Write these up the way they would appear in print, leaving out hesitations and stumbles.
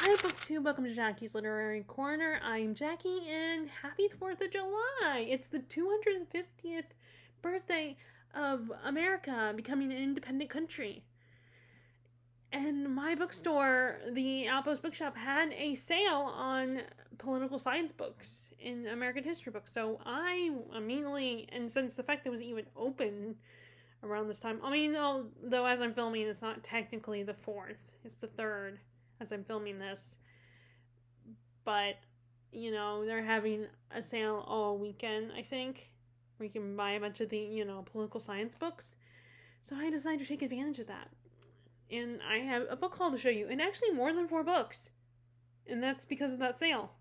Hi, Book 2. Welcome to Jackie's Literary Corner. I'm Jackie, and happy 4th of July! It's the 250th birthday of America becoming an independent country. And my bookstore, the Outpost Bookshop, had a sale on political science books and American history books. So I immediately, and since the fact that it was even open around this time, though as I'm filming, it's not technically the 4th, it's the 3rd as I'm filming this. But, they're having a sale all weekend, I think, where you can buy a bunch of the, political science books. So I decided to take advantage of that. And I have a book haul to show you, and actually more than 4 books. And that's because of that sale.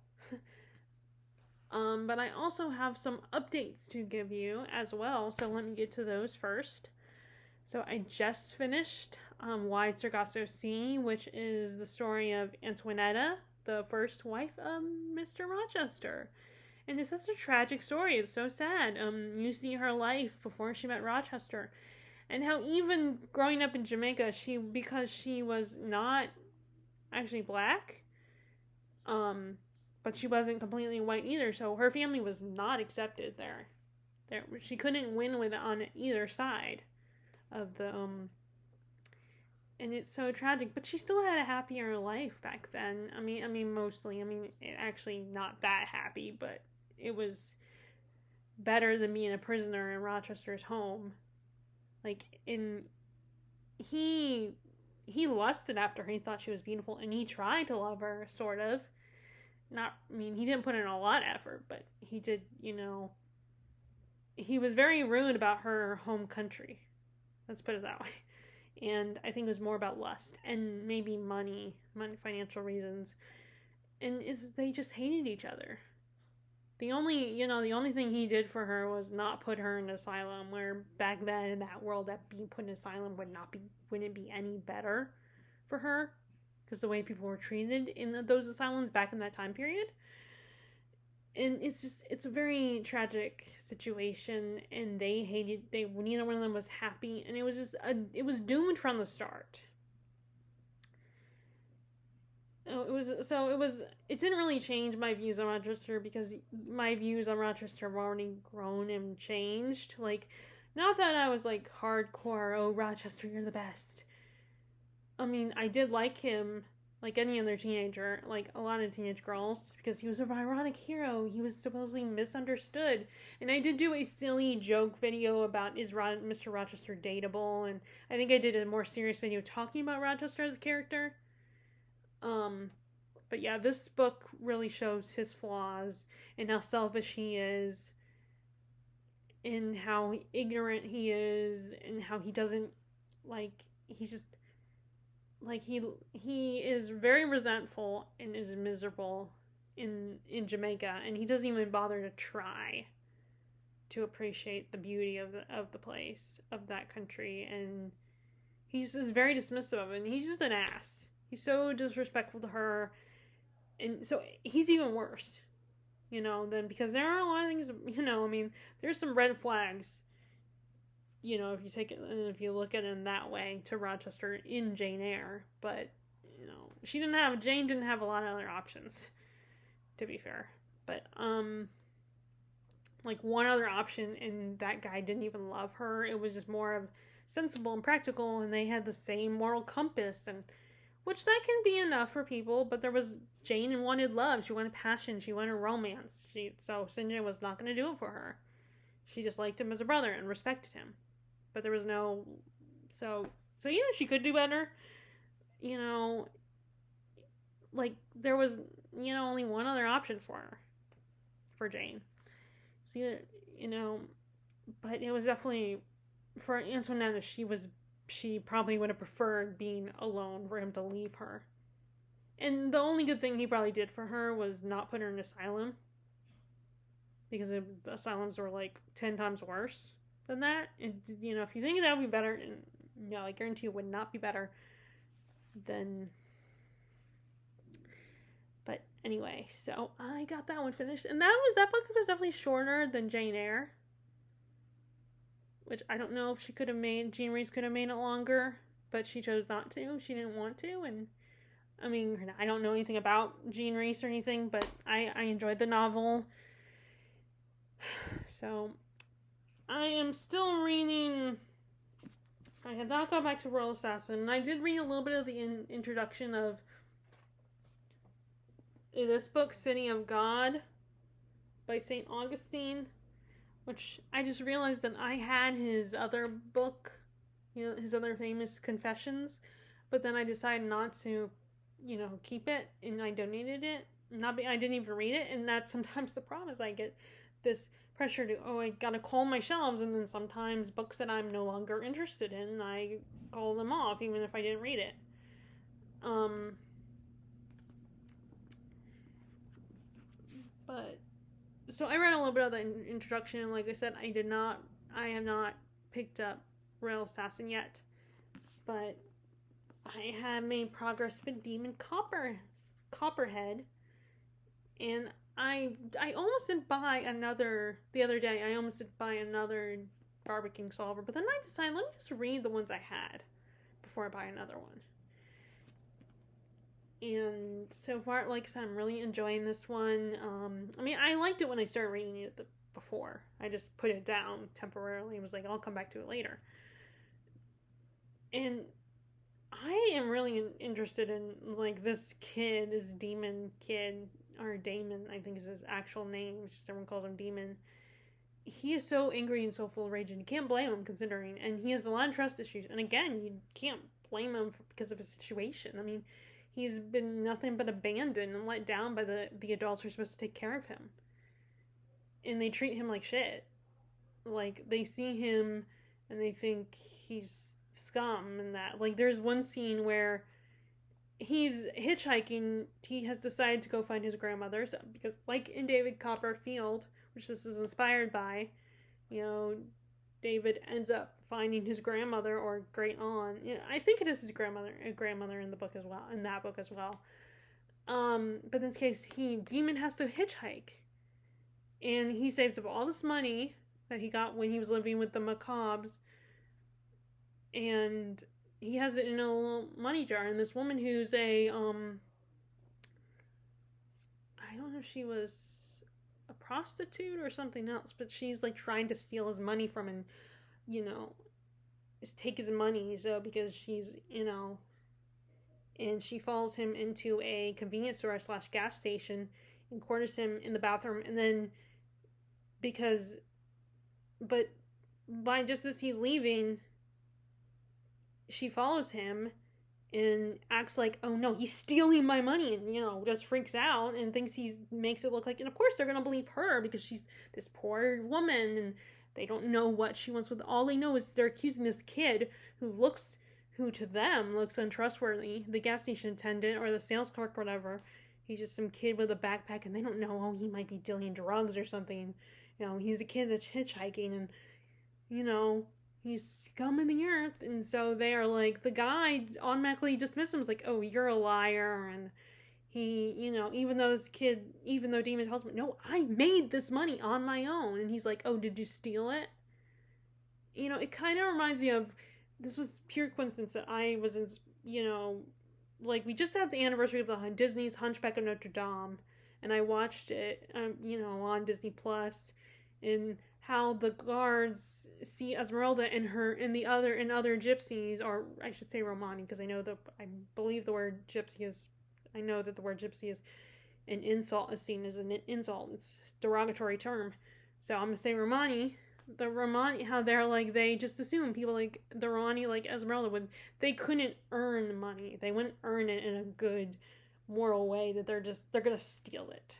But I also have some updates to give you as well, so let me get to those first. So I just finished Wide Sargasso Sea, which is the story of Antoinetta, the first wife of Mr. Rochester. And it's such a tragic story. It's so sad. You see her life before she met Rochester. And how even growing up in Jamaica, because she was not actually black, but she wasn't completely white either, so her family was not accepted there. She couldn't win on either side of the and it's so tragic, but she still had a happier life back then. Mostly, actually not that happy, but it was better than being a prisoner in Rochester's home. He lusted after her. He thought she was beautiful, and he tried to love her, sort of. He didn't put in a lot of effort, but he did, he was very rude about her home country. Let's put it that way. And I think it was more about lust and maybe money, financial reasons. And they just hated each other. The only thing he did for her was not put her in asylum, where back then in that world, that being put in asylum wouldn't be any better for her, because the way people were treated in those asylums back in that time period. And it's a very tragic situation, and neither one of them was happy, and it was doomed from the start. It didn't really change my views on Rochester, because my views on Rochester have already grown and changed. Not that I was hardcore, oh, Rochester, you're the best. I did like him like any other teenager, like a lot of teenage girls, because he was a ironic hero. He was supposedly misunderstood. And I did do a silly joke video about, is Mr. Rochester dateable? And I think I did a more serious video talking about Rochester as a character. But yeah, this book really shows his flaws and how selfish he is, and how ignorant he is, and how he doesn't, he's just, he is very resentful and is miserable in Jamaica, and he doesn't even bother to try to appreciate the beauty of the place, of that country, and he's just very dismissive of it, and he's just an ass. He's so disrespectful to her, and so he's even worse, because there are a lot of things, there's some red flags, if you take it and if you look at it in that way, to Rochester in Jane Eyre. But Jane didn't have a lot of other options, to be fair. But one other option, and that guy didn't even love her. It was just more of sensible and practical, and they had the same moral compass, and which that can be enough for people. But there was Jane wanted love, she wanted passion, she wanted romance. So St. was not going to do it for her. She just liked him as a brother and respected him. But there was no, so she could do better. There was, only one other option for her, for Jane. It's either, but it was definitely, for Antoinetta, she probably would have preferred being alone, for him to leave her. And the only good thing he probably did for her was not put her in asylum, because the asylums were 10 times worse than that. And if you think that would be better, and I guarantee it would not be better, then. But anyway, so I got that one finished, and that book was definitely shorter than Jane Eyre, which I don't know if Jean Rhys could have made it longer, but she chose not to. She didn't want to, and I mean, I don't know anything about Jean Reese or anything, but I enjoyed the novel. So, I am still reading. I have not gone back to Royal Assassin, and I did read a little bit of the introduction of this book, City of God, by St. Augustine, which I just realized that I had his other book, his other famous Confessions, but then I decided not to, keep it, and I donated it. I didn't even read it, and that's sometimes the problem is I get this pressure to, I gotta call my shelves, and then sometimes books that I'm no longer interested in, I call them off, even if I didn't read it. But so I read a little bit of the introduction, and like I said, I have not picked up Royal Assassin yet, but I have made progress with Demon Copperhead, and I almost did buy another the other day. I almost did buy another Barbara Kingsolver, but then I decided let me just read the ones I had before I buy another one. And so far, like I said, I'm really enjoying this one. I mean, I liked it when I started reading it before. I just put it down temporarily and was like, I'll come back to it later. And I am really interested in, like, this kid, this demon kid, or Damon, I think is his actual name. It's just everyone calls him Demon. He is so angry and so full of rage, and you can't blame him considering. And he has a lot of trust issues. And again, you can't blame him because of his situation. I mean, he's been nothing but abandoned and let down by the adults who are supposed to take care of him. And they treat him like shit. Like, they see him and they think he's scum and that. Like, there's one scene where he's hitchhiking. He has decided to go find his grandmother's because, like in David Copperfield, which this is inspired by, David ends up finding his grandmother or great aunt. I think it is his grandmother in the book as well, in that book as well. But in this case, Demon has to hitchhike, and he saves up all this money that he got when he was living with the Macabres, and he has it in a little money jar. And this woman who's I don't know if she was a prostitute or something else, but she's like trying to steal his money from him, take his money. So because she's, and she follows him into a convenience store / gas station and corners him in the bathroom. And then but by just as he's leaving, she follows him and acts like, oh no, he's stealing my money, and just freaks out and thinks he makes it look like, and of course they're gonna believe her because she's this poor woman and they don't know what she wants with. All they know is they're accusing this kid who to them looks untrustworthy, the gas station attendant or the sales clerk or whatever. He's just some kid with a backpack, and they don't know, he might be dealing drugs or something. He's a kid that's hitchhiking, and he's scum of the earth. And so they are like, the guy automatically dismisses him as like, oh, you're a liar. And he, even though Demon tells him, no, I made this money on my own. And he's like, oh, did you steal it? It kind of reminds me of, this was pure coincidence that I was in, like, we just had the anniversary of the Disney's Hunchback of Notre Dame. And I watched it, on Disney Plus, and how the guards see Esmeralda and other gypsies, or I should say Romani, because I believe the word gypsy is, I know that the word gypsy is an insult, is seen as an insult. It's a derogatory term. So I'm gonna say Romani. The Romani, how they're like, they just assume people like the Romani, like Esmeralda, they couldn't earn money. They wouldn't earn it in a good moral way, that they're gonna steal it.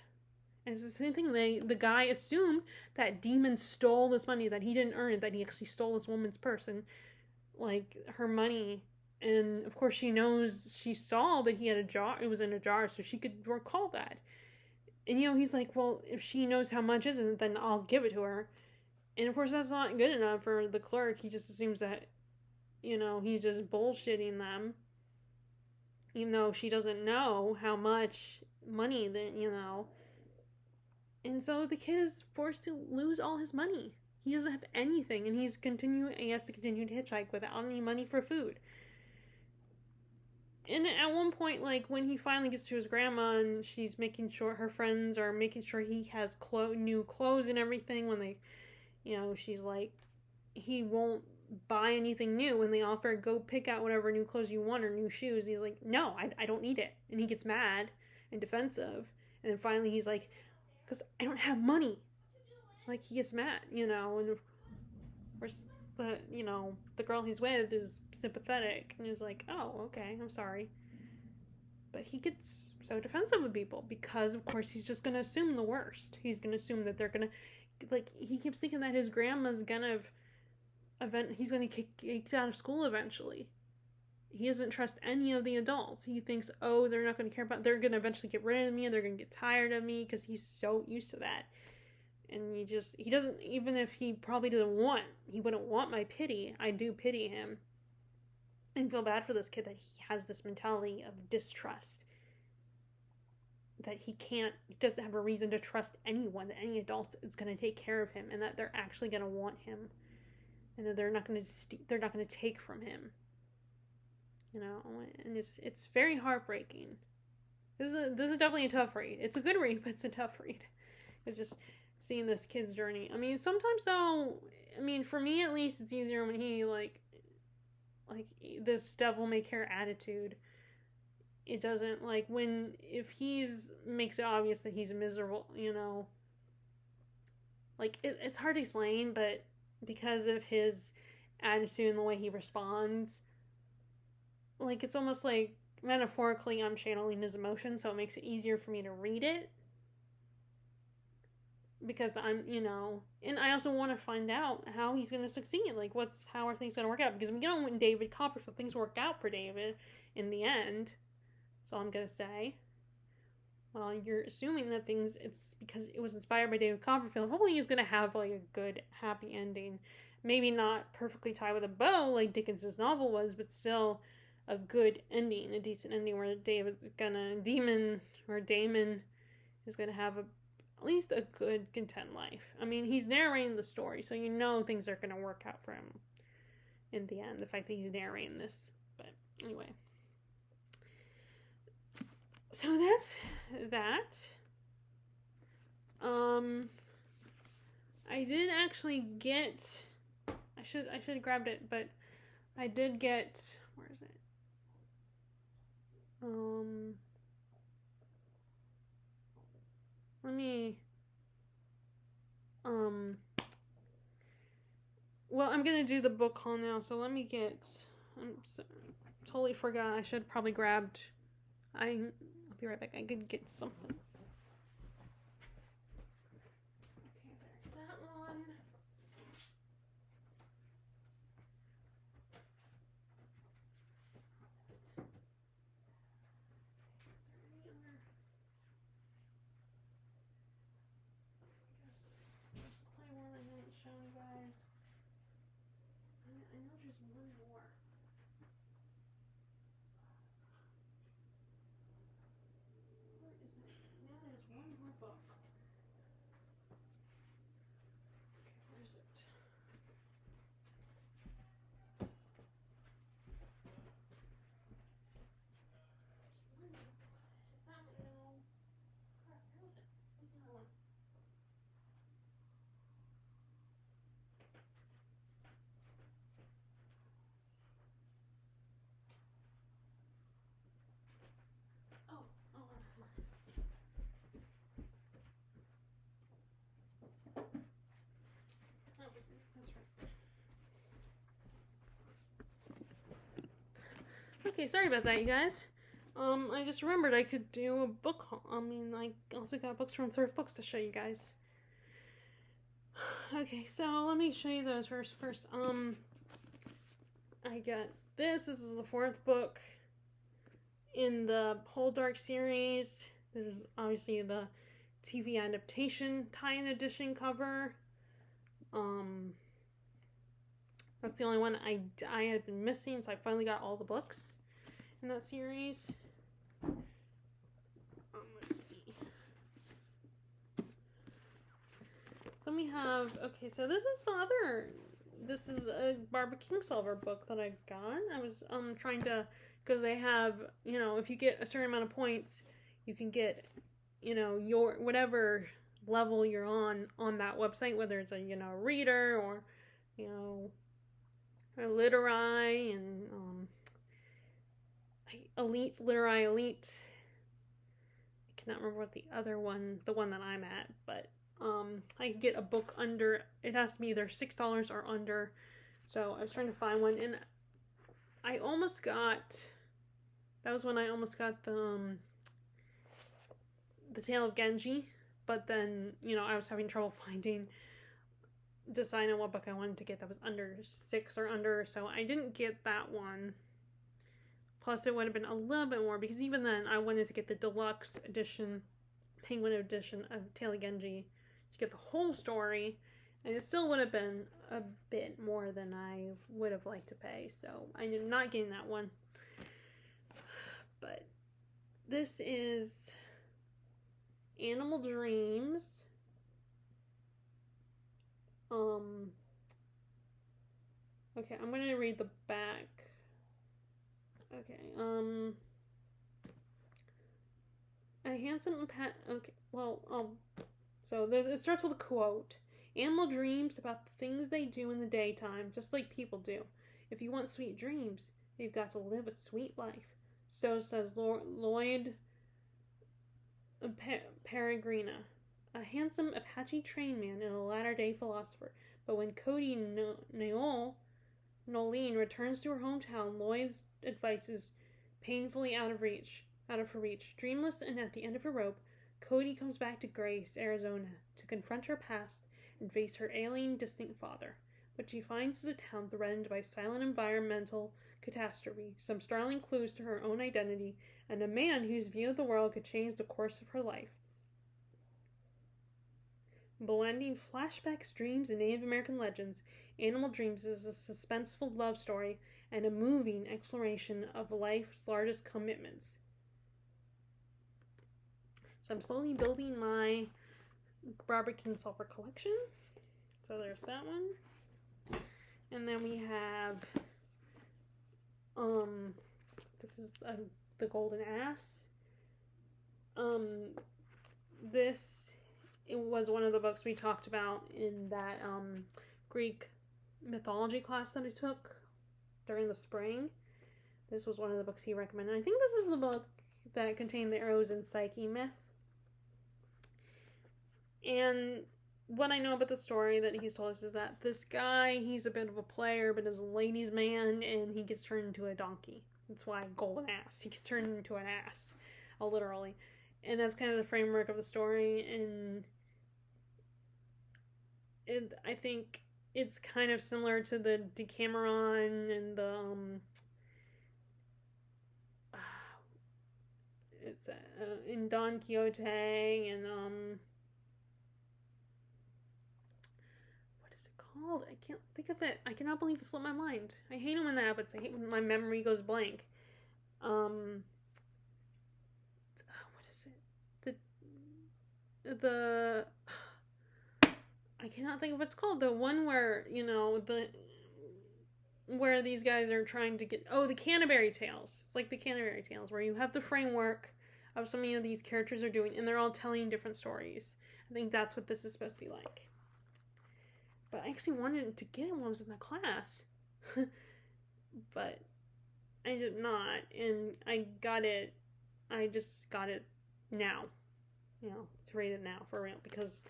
And it's the same thing. The guy assumed that Demon stole this money, that he didn't earn it, that he actually stole this woman's purse and, like, her money. And of course she saw that he had a jar, it was in a jar, so she could recall that. And he's like, well, if she knows how much isn't, then I'll give it to her. And of course that's not good enough for the clerk. He just assumes that, he's just bullshitting them. Even though she doesn't know how much money that, And so the kid is forced to lose all his money. He doesn't have anything, and he has to continue to hitchhike without any money for food. and at one point, like, when he finally gets to his grandma and she's making sure her friends are making sure he has new clothes and everything, when they, she's like, he won't buy anything new. When they offer, go pick out whatever new clothes you want or new shoes, he's like, no, I don't need it. And he gets mad and defensive. And then finally he's like, because I don't have money. Like, he gets mad, and of course, but, the girl he's with is sympathetic and is like, oh, okay, I'm sorry. But he gets so defensive with people because, of course, he's just going to assume the worst. He's going to assume that they're going to, like, he keeps thinking that his grandma's going to he's going to get kicked out of school eventually. He doesn't trust any of the adults. He thinks, oh, they're not going to care about, they're going to eventually get rid of me, and they're going to get tired of me, because he's so used to that. And he doesn't, even if he probably he wouldn't want my pity, I do pity him and feel bad for this kid that he has this mentality of distrust. That he doesn't have a reason to trust anyone, that any adult is going to take care of him, and that they're actually going to want him, and that they're not going to take from him. And it's very heartbreaking. This is definitely a tough read. It's a good read, but it's a tough read. It's just seeing this kid's journey. I mean, sometimes though, for me at least, it's easier when he like this devil may care attitude. It doesn't, like, if makes it obvious that he's miserable, like, it's hard to explain, but because of his attitude and the way he responds, like, it's almost like metaphorically I'm channeling his emotions, so it makes it easier for me to read it. Because I'm, and I also want to find out how he's going to succeed. Like, how are things going to work out? Because when David Copperfield, things work out for David in the end. So I'm going to say, well, you're assuming that it's because it was inspired by David Copperfield. Hopefully he's going to have, like, a good, happy ending. Maybe not perfectly tied with a bow like Dickens's novel was, but still a good ending, a decent ending where Damon is going to have at least a good, content life. He's narrating the story, so things are going to work out for him in the end. The fact that he's narrating this. But anyway. So that's that. I did actually get... I should have grabbed it, but I did get... Where is it? Let me... Well, I'm gonna do the book haul now, so let me get... totally forgot. I should probably grabbed... I'll be right back. I could get something. Okay, there's that one. Okay, sorry about that, you guys. I just remembered I could do a book haul. I also got books from Thrift Books to show you guys. Okay, so let me show you those first. I got this. This is the 4th book in the Poldark series. This is obviously the TV adaptation tie-in edition cover. That's the only one I had been missing, so I finally got all the books in that series. Let's see. So we have, okay, so this is the other this is a Barbara Kingsolver book that I got. I was trying to, because they have, you know, if you get a certain amount of points, you can get, you know, your whatever level you're on that website, whether it's a, you know, reader or, you know, a literati and elite, literati elite. I cannot remember what the other one, the one that I'm at, but I can get a book under, it has to be either $6 or under. So I was trying to find one, and I almost got, that was when I almost got the Tale of Genji, but then, you know, I was having trouble deciding on what book I wanted to get that was under 6 or under, so I didn't get that one. Plus, it would have been a little bit more, because even then, I wanted to get the deluxe edition, Penguin edition of Tale of Genji, to get the whole story, and it still would have been a bit more than I would have liked to pay, so I ended up not getting that one. But this is Animal Dreams. Okay, I'm gonna read the back. Okay, a handsome pet. Okay, well, so it starts with a quote. Animal dreams about the things they do in the daytime, just like people do. If you want sweet dreams, you've got to live a sweet life. So says Lloyd Peregrina, a handsome Apache train man and a latter-day philosopher. But when Cody Nolene returns to her hometown, Lloyd's advice is painfully out of her reach. Dreamless and at the end of her rope, Cody comes back to Grace, Arizona, to confront her past and face her alien, distant father. What she finds is a town threatened by silent environmental catastrophe, some startling clues to her own identity, and a man whose view of the world could change the course of her life. Blending flashbacks, dreams, and Native American legends, Animal Dreams is a suspenseful love story and a moving exploration of life's largest commitments. So I'm slowly building my Barbara Kingsolver collection. So there's that one. And then we have, this is The Golden Ass. It was one of the books we talked about in that Greek mythology class that I took during the spring. This was one of the books he recommended. I think this is the book that contained the Eros and Psyche myth. And what I know about the story that he's told us is that this guy, he's a bit of a player, but is a ladies' man, and he gets turned into a donkey. That's why Golden Ass. He gets turned into an ass, literally. And that's kind of the framework of the story, and I think it's kind of similar to the Decameron and the it's in Don Quixote and what is it called? I can't think of it. I cannot believe it slipped my mind. I hate when that happens. I hate when my memory goes blank. What is it? The I cannot think of what it's called. The one where, you know, where these guys are trying to get... Oh, the Canterbury Tales. It's like the Canterbury Tales, where you have the framework of so many of these characters are doing, and they're all telling different stories. I think that's what this is supposed to be like. But I actually wanted to get it when I was in the class. But I did not, and I just got it now. You know, to read it now, for real, because...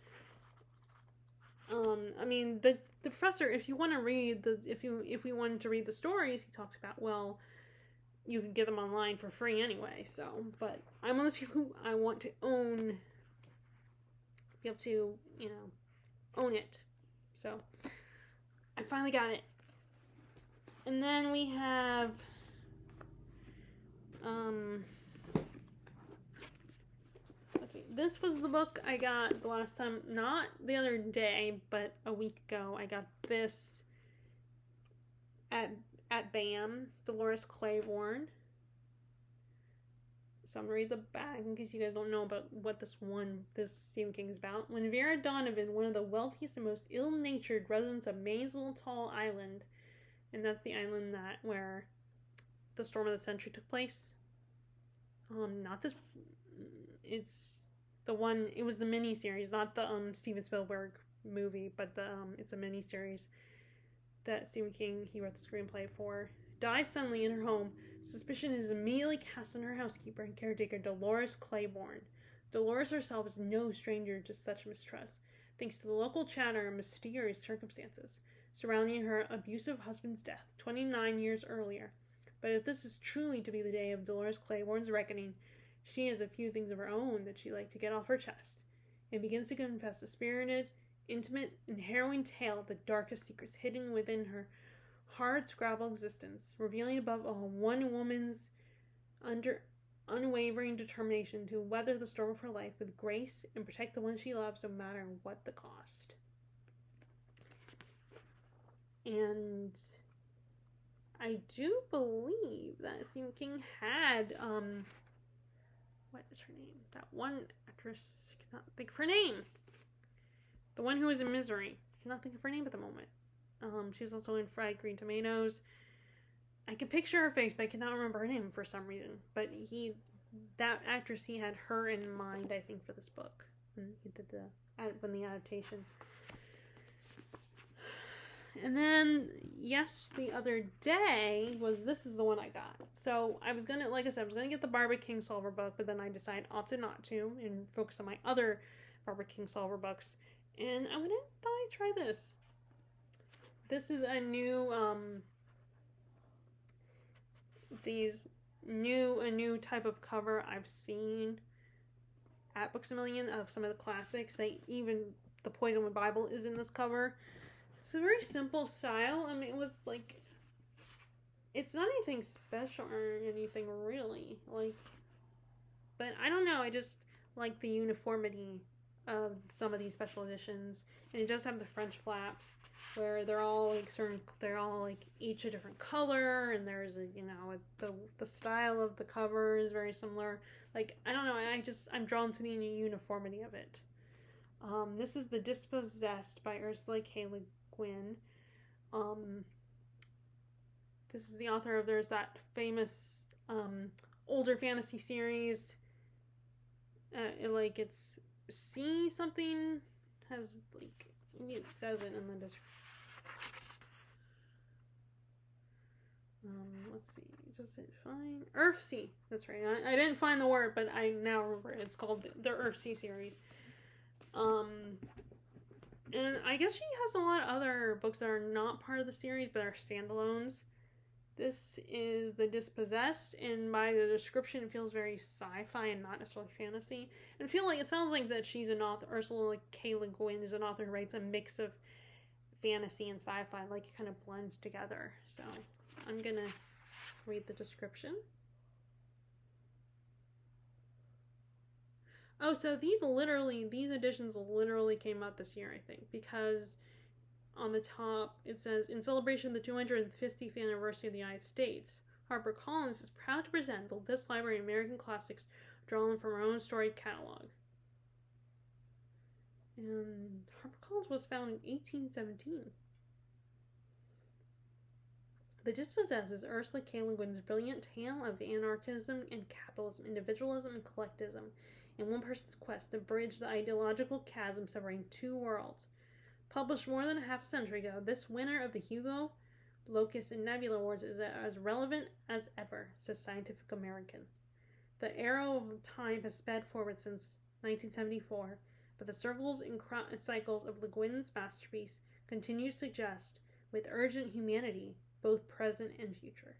I mean, the professor, if you want to read if we wanted to read the stories he talks about, well, you could get them online for free anyway, so, but I'm one of those people who I want to be able to, you know, own it, so, I finally got it. And then we have, this was the book I got the last time, not the other day, but a week ago. I got this at BAM, Dolores Claiborne. So I'm gonna read the back in case you guys don't know about what this Stephen King is about. When Vera Donovan, one of the wealthiest and most ill-natured residents of Maine's Little Tall Island, and that's the island where the storm of the century took place. Not this. It's the one. It was the miniseries, not the Steven Spielberg movie, but it's a miniseries that Stephen King he wrote the screenplay for. Dies suddenly in her home. Suspicion is immediately cast on her housekeeper and caretaker, Dolores Claiborne. Dolores herself is no stranger to such mistrust, thanks to the local chatter and mysterious circumstances surrounding her abusive husband's death 29 years earlier. But if this is truly to be the day of Dolores Claiborne's reckoning, she has a few things of her own that she'd like to get off her chest, and begins to confess a spirited, intimate, and harrowing tale of the darkest secrets hidden within her hard-scrabble existence, revealing above all one woman's unwavering determination to weather the storm of her life with grace and protect the one she loves no matter what the cost. And I do believe that Stephen King had, what is her name? That one actress, I cannot think of her name. The one who was in Misery. I cannot think of her name at the moment. She was also in Fried Green Tomatoes. I can picture her face, but I cannot remember her name for some reason. But that actress, he had her in mind, I think, for this book. And he did the adaptation. And then, the other day this is the one I got. So I was gonna, like I said, I was gonna get the Barbara Kingsolver book, but then I opted not to and focus on my other Barbara Kingsolver books. And I went in, thought I'd try this. This is a new, a new type of cover I've seen at Books A Million of some of the classics. Even the Poisonwood Bible is in this cover. It's a very simple style. I mean, it was like, it's not anything special or anything really. But I don't know. I just like the uniformity of some of these special editions, and it does have the French flaps where they're all each a different color, and there's the style of the cover is very similar. I don't know. I'm drawn to the uniformity of it. This is The Dispossessed by Ursula K. Le Guin. This is the author of there's that famous older fantasy series. It's C something has maybe it says it in the description. Let's see. Does it find Earthsea? That's right. I didn't find the word, but I now remember it. It's called the Earthsea series. And I guess she has a lot of other books that are not part of the series, but are standalones. This is The Dispossessed, and by the description, it feels very sci-fi and not necessarily fantasy. And it sounds like that she's an author. Ursula K. Le Guin is an author who writes a mix of fantasy and sci-fi, it kind of blends together. So I'm gonna read the description. Oh, so these editions literally came out this year, I think, because on the top it says, in celebration of the 250th anniversary of the United States, HarperCollins is proud to present the This Library of American Classics drawn from our own storied catalog. And HarperCollins was founded in 1817. The Dispossessed is Ursula K. Le Guin's brilliant tale of anarchism and capitalism, individualism and collectivism, in one person's quest to bridge the ideological chasm separating two worlds. Published more than a half a century ago, this winner of the Hugo, Locus, and Nebula Awards is as relevant as ever, says Scientific American. The arrow of time has sped forward since 1974, but the circles and cycles of Le Guin's masterpiece continue to suggest, with urgent humanity, both present and future.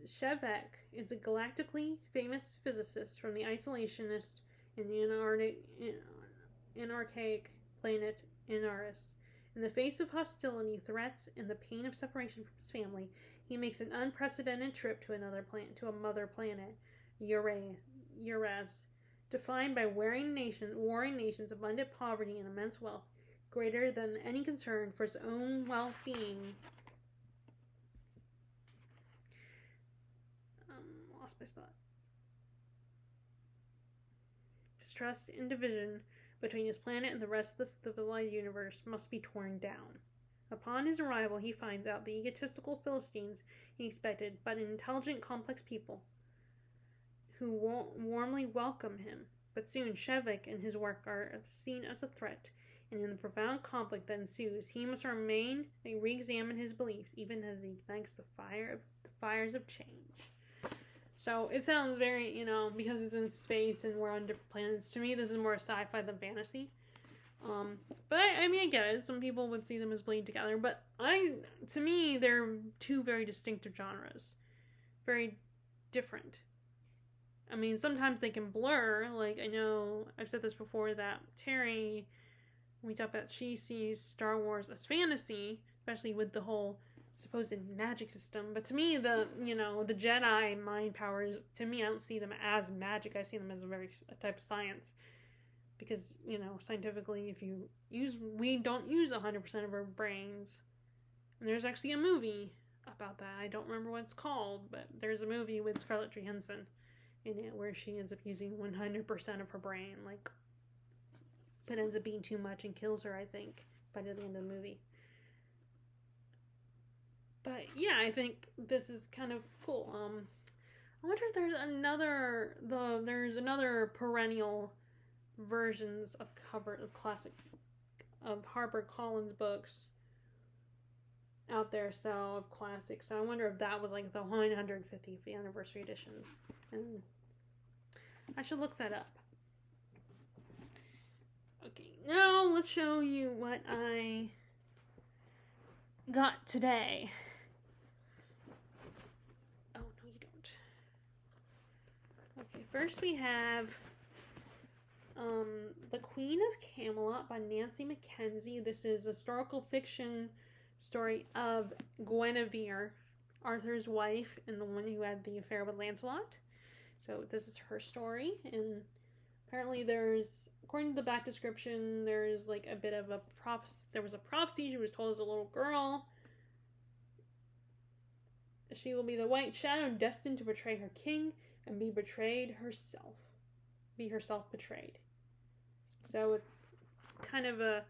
Chevek is a galactically famous physicist from the isolationist and anarchic planet Inaris. In the face of hostility, threats, and the pain of separation from his family, he makes an unprecedented trip to a mother planet, Uras, defined by warring nations, abundant poverty, and immense wealth, greater than any concern for his own well-being. Lost my spot. distrust and division between his planet and the rest of the civilized universe must be torn down. Upon his arrival, he finds out the egotistical Philistines he expected, but an intelligent, complex people who warmly welcome him. But soon, Shevik and his work are seen as a threat, and in the profound conflict that ensues, he must remain and re-examine his beliefs, even as he ignites the fires of change. So it sounds very, because it's in space and we're on different planets. To me, this is more sci-fi than fantasy. But I get it. Some people would see them as bleed together, but to me, they're two very distinctive genres, very different. I mean, sometimes they can blur. Like, I know I've said this before that Terry, when we talk about, she sees Star Wars as fantasy, especially with the whole supposed magic system. But to me, the Jedi mind powers, to me, I don't see them as magic. I see them as a type of science. Because, scientifically, we don't use 100% of our brains. And there's actually a movie about that. I don't remember what it's called, but there's a movie with Scarlett Johansson in it where she ends up using 100% of her brain. Like, that ends up being too much and kills her, I think, by the end of the movie. But yeah, I think this is kind of cool. I wonder if there's another perennial versions of classic of HarperCollins books out there, of classics. So I wonder if that was like the 150th anniversary editions, and I should look that up. Okay, now let's show you what I got today. Oh, no, you don't. Okay, first we have The Queen of Camelot by Nancy Mackenzie. This is a historical fiction story of Guinevere, Arthur's wife, and the one who had the affair with Lancelot. So this is her story, and apparently according to the back description, there's like a bit of a there was a prophecy. She was told as a little girl she will be the white shadow destined to betray her king and be herself betrayed. So it's kind of a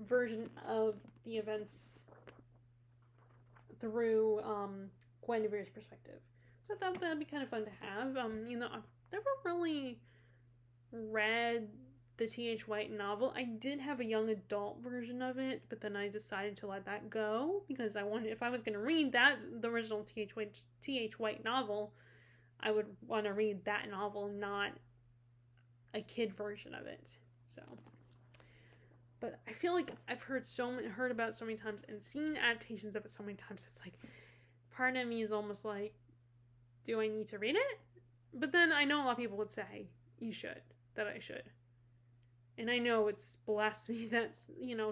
version of the events through Guinevere's perspective. So I thought that'd be kind of fun to have. I've never really read the T.H. White novel. I did have a young adult version of it, but then I decided to let that go because I wanted, if I was going to read the original T.H. White novel, I would want to read that novel, not a kid version of it. So, but I feel like I've heard about it so many times and seen adaptations of it so many times. It's like, part of me is almost like, do I need to read it? But then I know a lot of people would say that I should. And I know it's blasphemy that,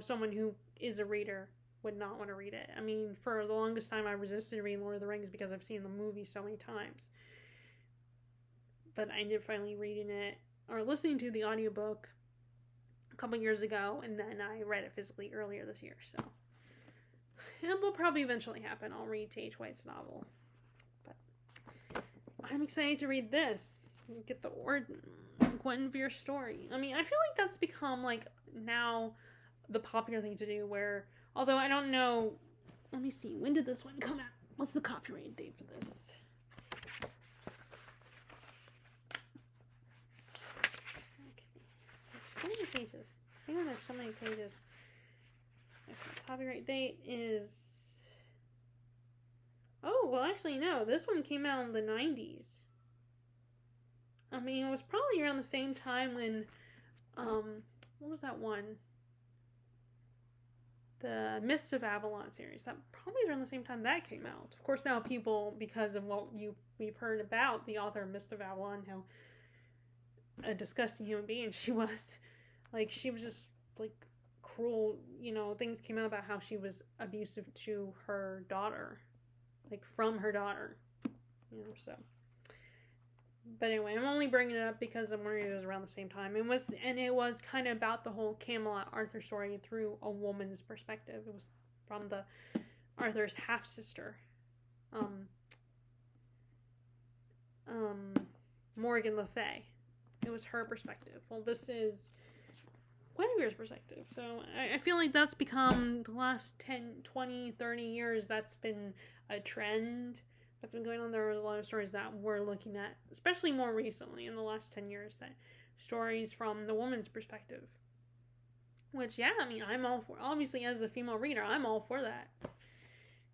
someone who is a reader would not want to read it. I mean, for the longest time I resisted reading Lord of the Rings because I've seen the movie so many times. But I ended up finally reading it, or listening to the audiobook a couple years ago, and then I read it physically earlier this year, so. It will probably eventually happen. I'll read T.H. White's novel. But I'm excited to read this. Get the Guinevere story. I mean, I feel like that's become, like, now the popular thing to do, where, although I don't know, let me see, when did this one come out? What's the copyright date for this? Okay. There's so many pages. I think there's so many pages. Okay, copyright date is... Oh, well, actually, no. This one came out in the 90s. I mean, it was probably around the same time when, what was that one? The Mists of Avalon series. That probably was around the same time that came out. Of course, now people, because of what we've heard about the author of Mists of Avalon, how a disgusting human being she was. Like, she was just, like, cruel, things came out about how she was abusive to her daughter. Like, from her daughter. So... But anyway, I'm only bringing it up because I'm wondering if it was around the same time. It was kind of about the whole Camelot Arthur story through a woman's perspective. It was from the Arthur's half sister, Morgan Le Fay. It was her perspective. Well, this is Guinevere's perspective. So I feel like that's become, the last 10, 20, 30 years, that's been a trend that's been going on. There are a lot of stories that we're looking at, especially more recently in the last 10 years, that stories from the woman's perspective. Which, yeah, I mean, I'm all for, obviously, as a female reader, I'm all for that.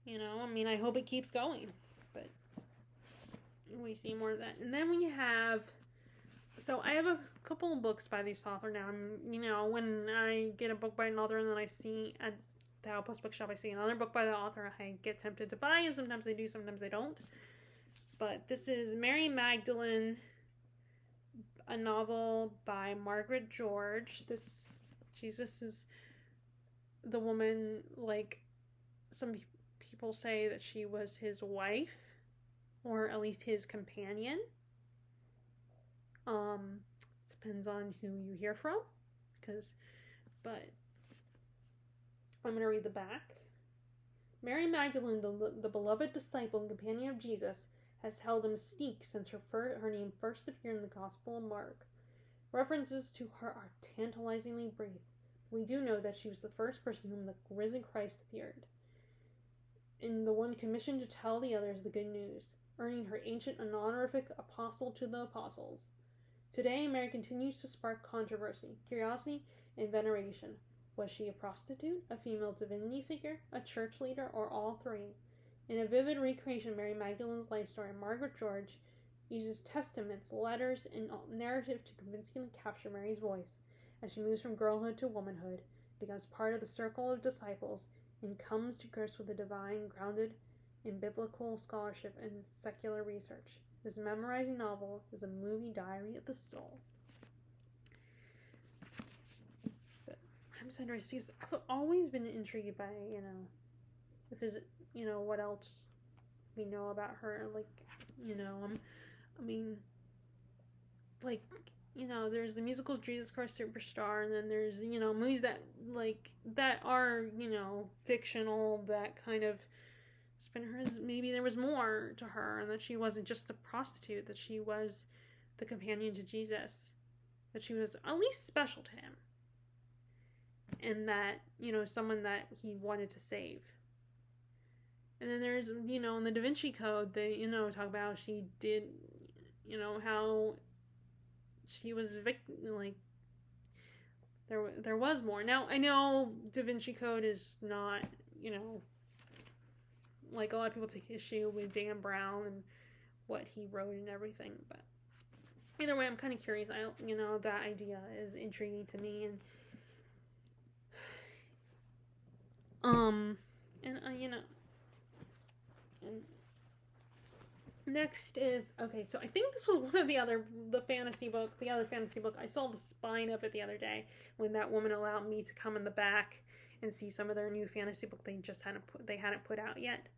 You know, I mean, I hope it keeps going. But we see more of that. And then we have, so I have a couple of books by this author now. You know, when I get a book by an author and then I see at the Outpost Bookshop, I see another book by the author, I get tempted to buy, and sometimes I do, sometimes I don't. But this is Mary Magdalene, a novel by Margaret George. This, Jesus is the woman, like, some people say that she was his wife, or at least his companion. Depends on who you hear from, but I'm gonna read the back. Mary Magdalene, the beloved disciple and companion of Jesus, has held a mystique since her name first appeared in the Gospel of Mark. References to her are tantalizingly brief. We do know that she was the first person whom the risen Christ appeared, and the one commissioned to tell the others the good news, earning her ancient and honorific apostle to the apostles. Today, Mary continues to spark controversy, curiosity, and veneration. Was she a prostitute, a female divinity figure, a church leader, or all three? In a vivid recreation of Mary Magdalene's life story, Margaret George uses testaments, letters, and narrative to convincingly capture Mary's voice as she moves from girlhood to womanhood, becomes part of the circle of disciples, and comes to grips with the divine, grounded in biblical scholarship and secular research. This memorizing novel is a movie diary of the soul. But I'm so interested because I've always been intrigued by, if there's, what else we know about her. Like, I mean, like, there's the musical Jesus Christ Superstar, and then there's, movies that, that are, fictional, that kind of spin her as maybe there was more to her, and that she wasn't just a prostitute, that she was the companion to Jesus, that she was at least special to him, and that, someone that he wanted to save. And then there's, in the Da Vinci Code, they, talk about how she did, how she was there was more. Now, I know Da Vinci Code is not, like, a lot of people take issue with Dan Brown and what he wrote and everything, but either way, I'm kind of curious. That idea is intriguing to me, and next is, okay, so I think this was one of the other fantasy book I saw the spine of it the other day when that woman allowed me to come in the back and see some of their new fantasy book they hadn't put out yet.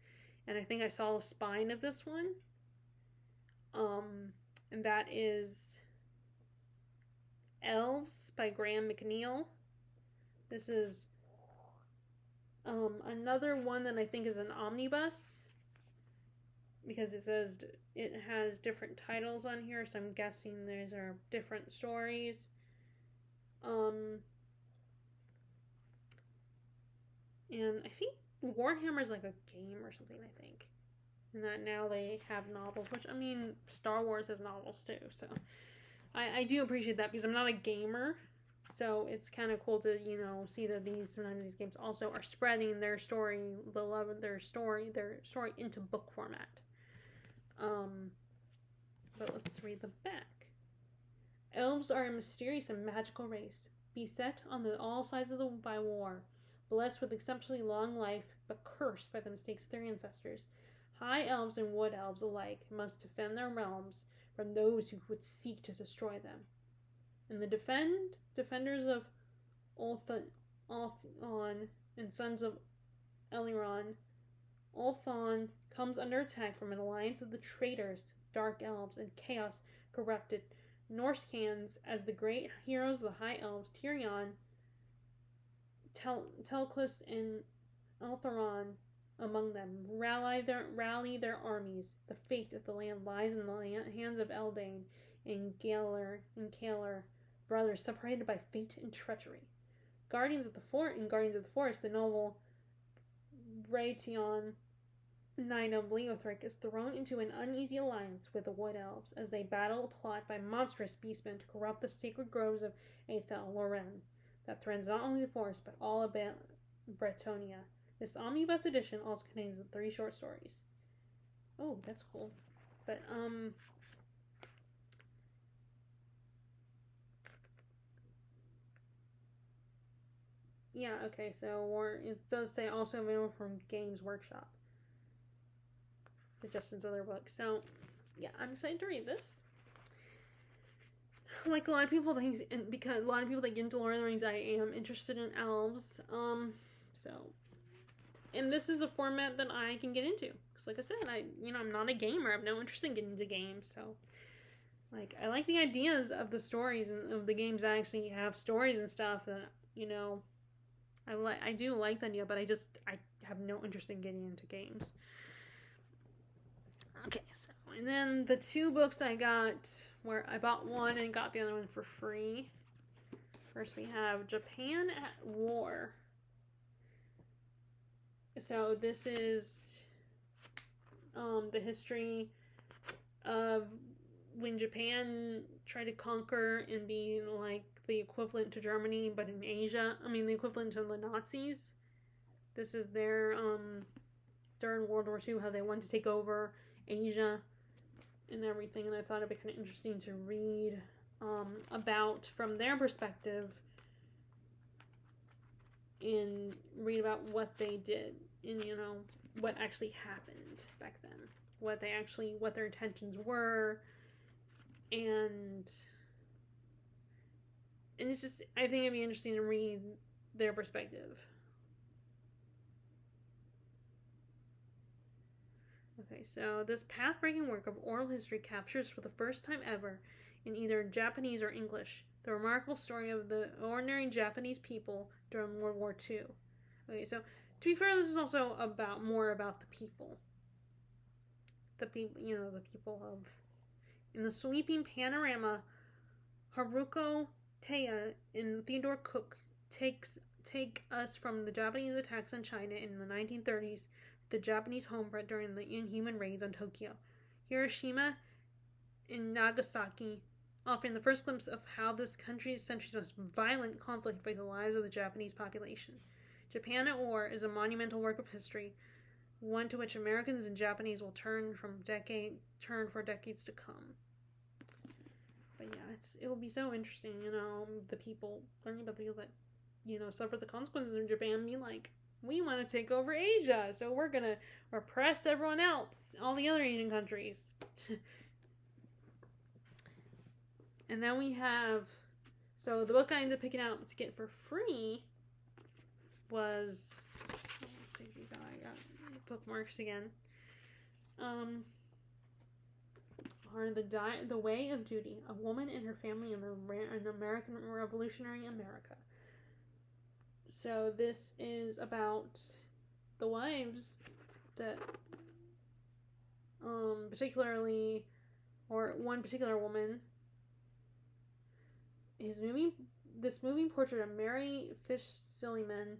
And I think I saw the spine of this one. And that is Elves by Graham McNeil. This is another one that I think is an omnibus, because it says it has different titles on here, so I'm guessing these are different stories. And I think Warhammer is like a game or something, I think. And that now they have novels, which, I mean, Star Wars has novels too, so I do appreciate that, because I'm not a gamer, so it's kind of cool to, see that sometimes these games also are spreading their story, the love of their story into book format. But let's read the back. Elves are a mysterious and magical race, beset on all sides by war, blessed with exceptionally long life, but cursed by the mistakes of their ancestors. High elves and wood elves alike must defend their realms from those who would seek to destroy them. And the defenders of Ulthuan and sons of Elrond, Ulthuan comes under attack from an alliance of the traitors, dark elves, and chaos-corrupted Norsecans as the great heroes of the High Elves, Tirion, Telclus, and Eltharon, among them. Rally their armies. The fate of the land lies in the hands of Eldane and Kalar, brothers separated by fate and treachery. Guardians of the Forest, the noble Raytheon, Knight of Leothric, is thrown into an uneasy alliance with the Wood Elves as they battle a plot by monstrous beastmen to corrupt the sacred groves of Aethel Loren that threatens not only the forest but all of Bretonia. This omnibus edition also contains 3 short stories. Oh, that's cool. But, yeah, okay, so it does say also available from Games Workshop. Justin's other book. So, yeah, I'm excited to read this. Like a lot of people think, because a lot of people that get into Lord of the Rings, I am interested in elves. So, and this is a format that I can get into. Because, like I said, I'm not a gamer. I have no interest in getting into games. So, like, I like the ideas of the stories and of the games that actually have stories and stuff. That I do like the idea, but I have no interest in getting into games. Okay, so, and then the 2 books I got, where I bought one and got the other one for free. First we have Japan at War. So this is the history of when Japan tried to conquer and be like the equivalent to Germany, but in Asia. The equivalent to the Nazis. This is their, during World War II, how they wanted to take over Asia and everything, and I thought it'd be kind of interesting to read about from their perspective and read about what they did and what actually happened back then, what their intentions were, and it's just, I think it'd be interesting to read their perspective. Okay, so this path-breaking work of oral history captures for the first time ever, in either Japanese or English, the remarkable story of the ordinary Japanese people during World War II. Okay, so to be fair, this is also more about the people. The people of... In the sweeping panorama, Haruko Taya and Theodore Cook take us from the Japanese attacks on China in the 1930s, the Japanese home front during the inhuman raids on Tokyo, Hiroshima, and Nagasaki, offering the first glimpse of how this country's century's most violent conflict breaks the lives of the Japanese population. Japan at War is a monumental work of history, one to which Americans and Japanese will turn for decades to come. But yeah, it will be so interesting, the people, learning about the people that, suffer the consequences of Japan, be like, we want to take over Asia, so we're going to repress everyone else, all the other Asian countries. And then we have, so the book I ended up picking out to get for free was, let's take these out, I got bookmarks again, are The Way of Duty, A Woman and Her Family in American Revolutionary America. So this is about the wives that, particularly, or one particular woman, this moving portrait of Mary Fish-Silliman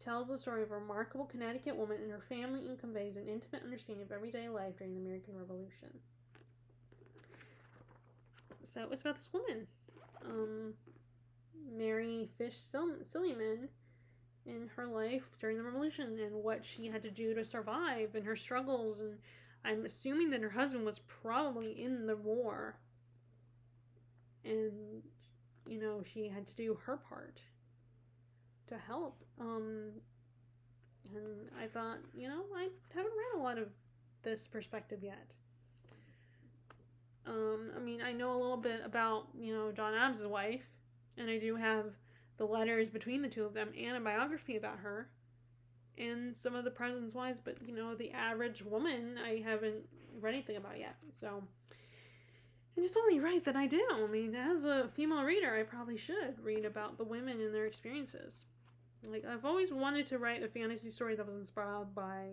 tells the story of a remarkable Connecticut woman and her family and conveys an intimate understanding of everyday life during the American Revolution. So it's about this woman, Mary Fish-Silliman, in her life during the Revolution and what she had to do to survive and her struggles. And I'm assuming that her husband was probably in the war, and she had to do her part to help. And I thought, I haven't read a lot of this perspective yet. I know a little bit about, John Adams' wife, and I do have the letters between the two of them and a biography about her and some of the president's wives, but, the average woman I haven't read anything about yet, so, and it's only right that I do. As a female reader, I probably should read about the women and their experiences. Like, I've always wanted to write a fantasy story that was inspired by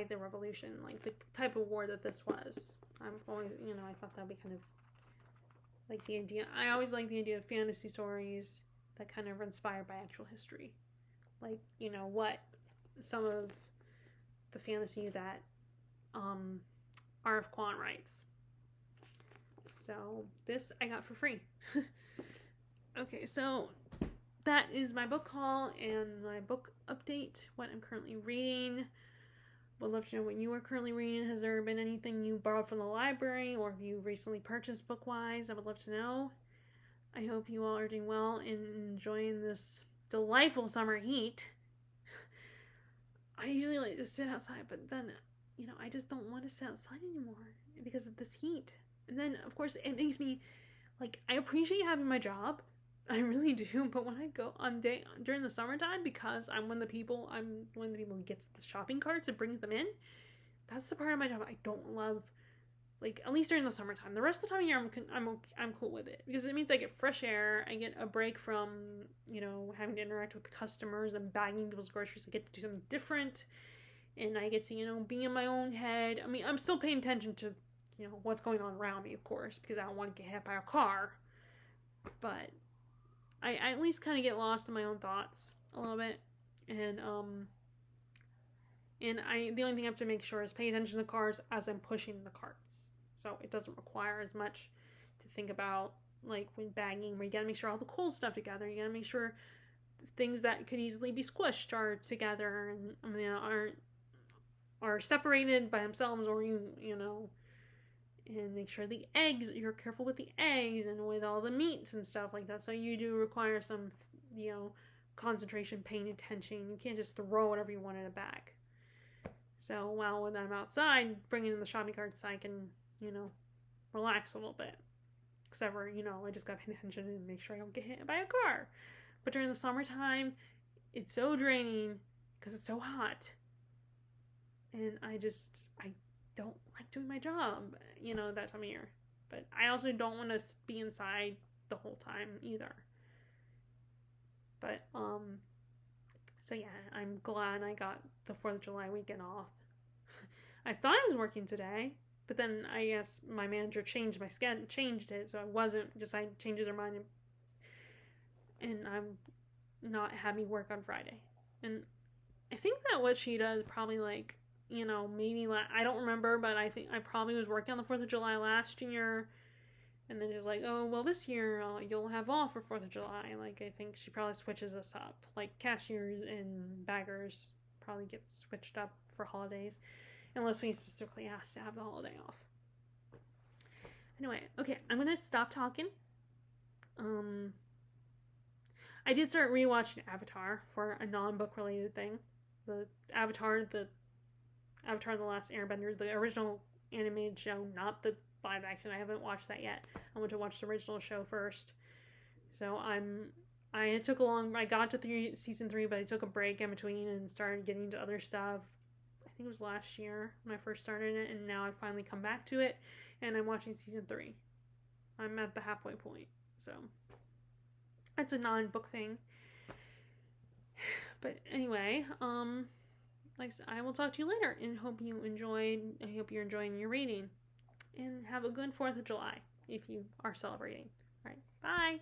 the revolution, like the type of war that this was. I'm always, I thought that'd be kind of like the idea. I always like the idea of fantasy stories that kind of are inspired by actual history. Like, what some of the fantasy that R.F. Kuang writes. So this I got for free. Okay, so that is my book haul and my book update, what I'm currently reading. Would love to know what you are currently reading. Has there been anything you borrowed from the library, or have you recently purchased book-wise? I would love to know. I hope you all are doing well and enjoying this delightful summer heat. I usually like to sit outside, but then, I just don't want to sit outside anymore because of this heat. And then, of course, it makes me, like, I appreciate having my job. I really do, but when I go during the summertime, because I'm one of the people who gets the shopping carts and brings them in, that's the part of my job I don't love. Like, at least during the summertime. The rest of the time of year, I'm cool with it, because it means I get fresh air. I get a break from having to interact with customers and bagging people's groceries. I get to do something different, and I get to be in my own head. I mean, I'm still paying attention to what's going on around me, of course, because I don't want to get hit by a car, but I at least kind of get lost in my own thoughts a little bit, and the only thing I have to make sure is pay attention to the cars as I'm pushing the carts, so it doesn't require as much to think about, like when bagging, where you gotta make sure all the cold stuff together, you gotta make sure things that could easily be squished are together and are separated by themselves, or and make sure you're careful with the eggs and with all the meats and stuff like that. So you do require some, concentration, paying attention. You can't just throw whatever you want in a bag. So when I'm outside bringing in the shopping carts, I can, relax a little bit. Except for, I just gotta pay attention and make sure I don't get hit by a car. But during the summertime, it's so draining because it's so hot. And I don't like doing my job, that time of year. But I also don't want to be inside the whole time either. But, so yeah, I'm glad I got the 4th of July weekend off. I thought I was working today, but then I guess my manager changed my schedule, changed it, so I wasn't, decided to change their mind, and I'm not having work on Friday. And I think that what she does probably, like, maybe, I don't remember, but I think I probably was working on the 4th of July last year, and then just like, oh, well, this year you'll have off for 4th of July. Like, I think she probably switches us up. Like, cashiers and baggers probably get switched up for holidays, unless we specifically ask to have the holiday off. Anyway, okay, I'm gonna stop talking. I did start rewatching Avatar for a non-book related thing. The Avatar, The Last Airbender, the original animated show, not the live action. I haven't watched that yet. I want to watch the original show first. So I got to season 3, but I took a break in between and started getting into other stuff. I think it was last year when I first started it, and now I've finally come back to it, and I'm watching season 3. I'm at the halfway point, so that's a non-book thing. But anyway, like I said, I will talk to you later, and I hope you're enjoying your reading. And have a good 4th of July if you are celebrating. All right, bye.